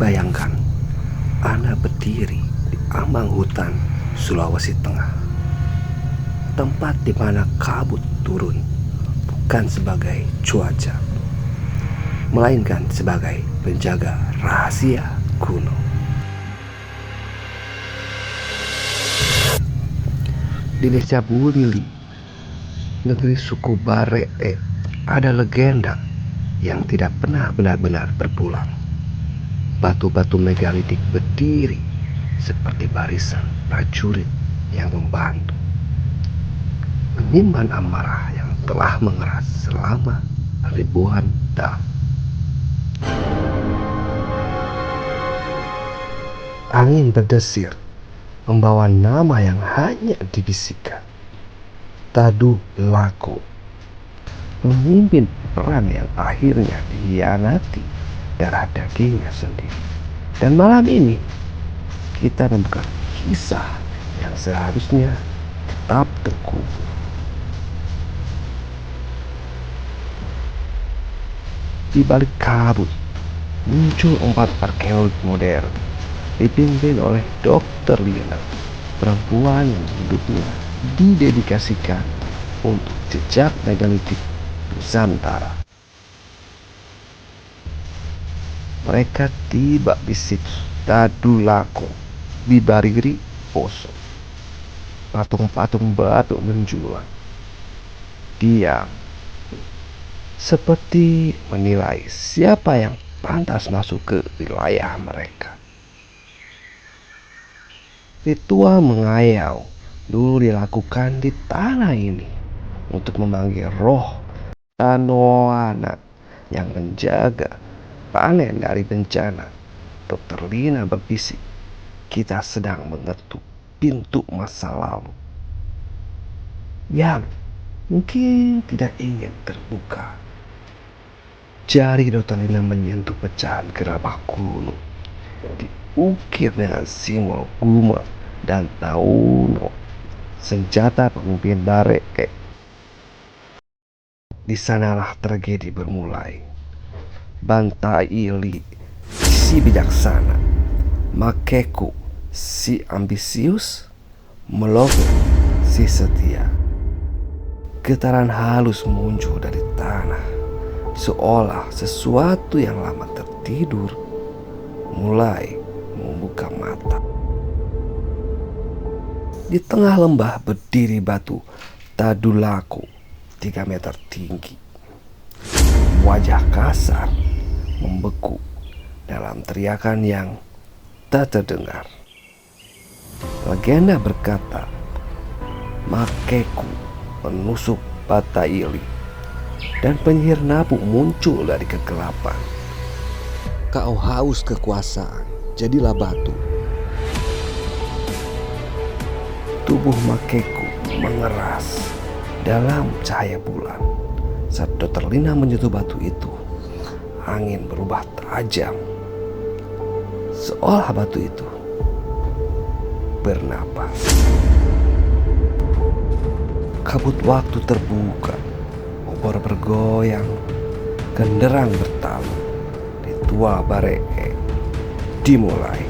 Bayangkan, Ana berdiri di ambang hutan Sulawesi Tengah, tempat di mana kabut turun bukan sebagai cuaca, melainkan sebagai penjaga rahasia kuno. Di desa Bulili, negeri suku Baree, ada legenda yang tidak pernah benar-benar berpulang. Batu-batu megalitik berdiri seperti barisan prajurit yang membantu menyimpan amarah yang telah mengeras selama ribuan tahun. Angin berdesir membawa nama yang hanya dibisikkan. Tadu Lako, memimpin perang yang akhirnya dikhianati darah dagingnya sendiri. Dan malam ini kita menemukan kisah yang seharusnya tetap terkubur. Di balik kabut muncul 4 arkeolog modern dipimpin oleh Dr. Lina, perempuan yang hidupnya didedikasikan untuk jejak megalitik Nusantara. Mereka tiba di situs Tadu Lako di Bariri Poso. Patung-patung batu menjulang, diam, seperti menilai siapa yang pantas masuk ke wilayah mereka. Ritual mengayau dulu dilakukan di tanah ini untuk memanggil roh Tanoana yang menjaga panen dari bencana. Dr. Lina berbisik, kita sedang mengetuk pintu masa lalu yang mungkin tidak ingin terbuka. Jari Dr. Lina menyentuh pecahan gerabah kuno, diukir dengan simbol guma dan tauno, senjata pemimpin Baree. Di sanalah tragedi bermulai. Bantaili, si bijaksana, Makeku, si ambisius, Melogo, si setia. Getaran halus muncul dari tanah, seolah sesuatu yang lama tertidur mulai membuka mata. Di tengah lembah berdiri batu Tadu Lako 3 meter tinggi. Wajah kasar membeku dalam teriakan yang tak terdengar. Legenda berkata, Makeku menusuk Bataili dan penyihir nabu muncul dari kegelapan. Kau haus kekuasaan, jadilah batu. Tubuh Makeku mengeras dalam cahaya bulan. Saat Dr. Lina menyentuh batu itu, angin berubah tajam, seolah batu itu bernapas. Kabut waktu terbuka, obor bergoyang, genderang bertalu. Ritual Baree dimulai.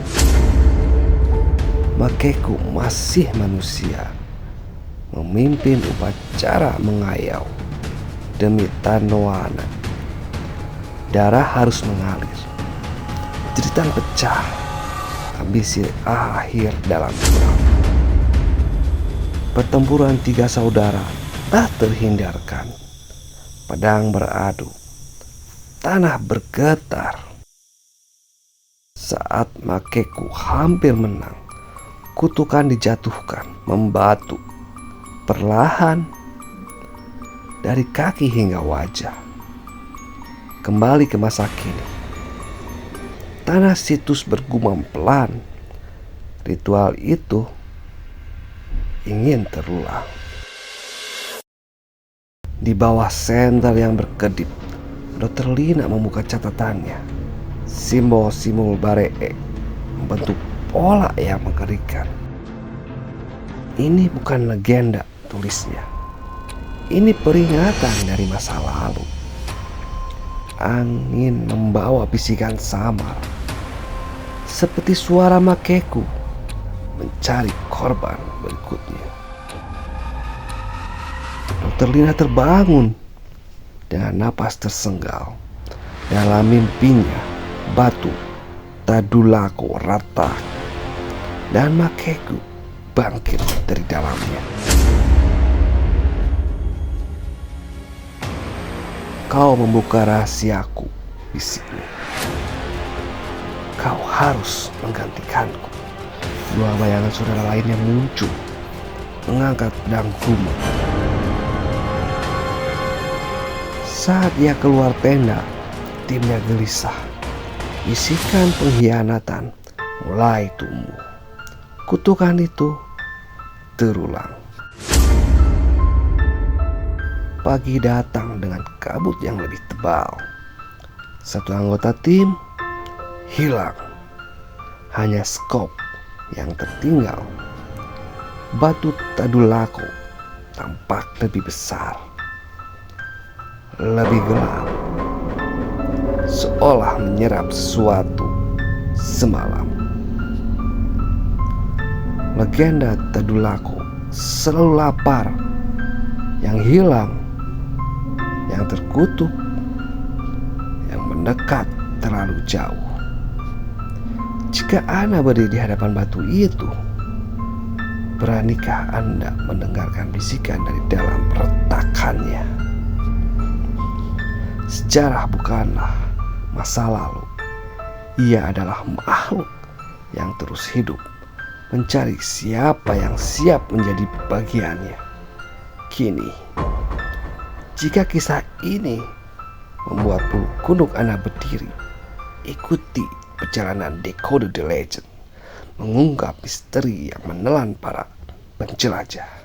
Makeku masih manusia, memimpin upacara mengayau demi Tanoana. Darah harus mengalir, jeritan pecah, ambisi akhir dalam perang. Pertempuran 3 saudara tak terhindarkan. Pedang beradu, tanah bergetar. Saat Makeku hampir menang, kutukan dijatuhkan membatu perlahan dari kaki hingga wajah. Kembali ke masa kini, tanah situs bergumam pelan. Ritual itu ingin terulang. Di bawah senter yang berkedip, Dr. Lina membuka catatannya. Simbol-simbol Baree membentuk pola yang mengerikan. Ini bukan legenda, tulisnya. Ini peringatan dari masa lalu. Angin membawa bisikan samar. seperti suara makeku mencari korban berikutnya. Dokter Lina terbangun dengan napas tersenggal. Dalam mimpinya, batu Tadulako retak dan makeku bangkit dari dalamnya. Kau membuka rahasiaku, bisiknya. Kau harus menggantikanku. Dua bayangan saudara lainnya muncul, mengangkat pedang guma. Saat dia keluar tenda, timnya gelisah. Bisikan pengkhianatan mulai tumbuh. Kutukan itu terulang. Pagi datang dengan kabut yang lebih tebal. Satu anggota tim hilang. Hanya skop yang tertinggal. Batu Tadulako tampak lebih besar, lebih gelap, seolah menyerap sesuatu semalam. Legenda Tadulako selalu lapar. Yang hilang, yang terkutuk, yang mendekat terlalu jauh. Jika Anda berdiri di hadapan batu itu, beranikah Anda mendengarkan bisikan dari dalam retakannya? Sejarah bukanlah masa lalu. Ia adalah makhluk yang terus hidup, mencari siapa yang siap menjadi bagiannya. Kini, jika kisah ini membuat bulu kuduk Anda berdiri, ikuti perjalanan Decode the Legend, mengungkap misteri yang menelan para penjelajah.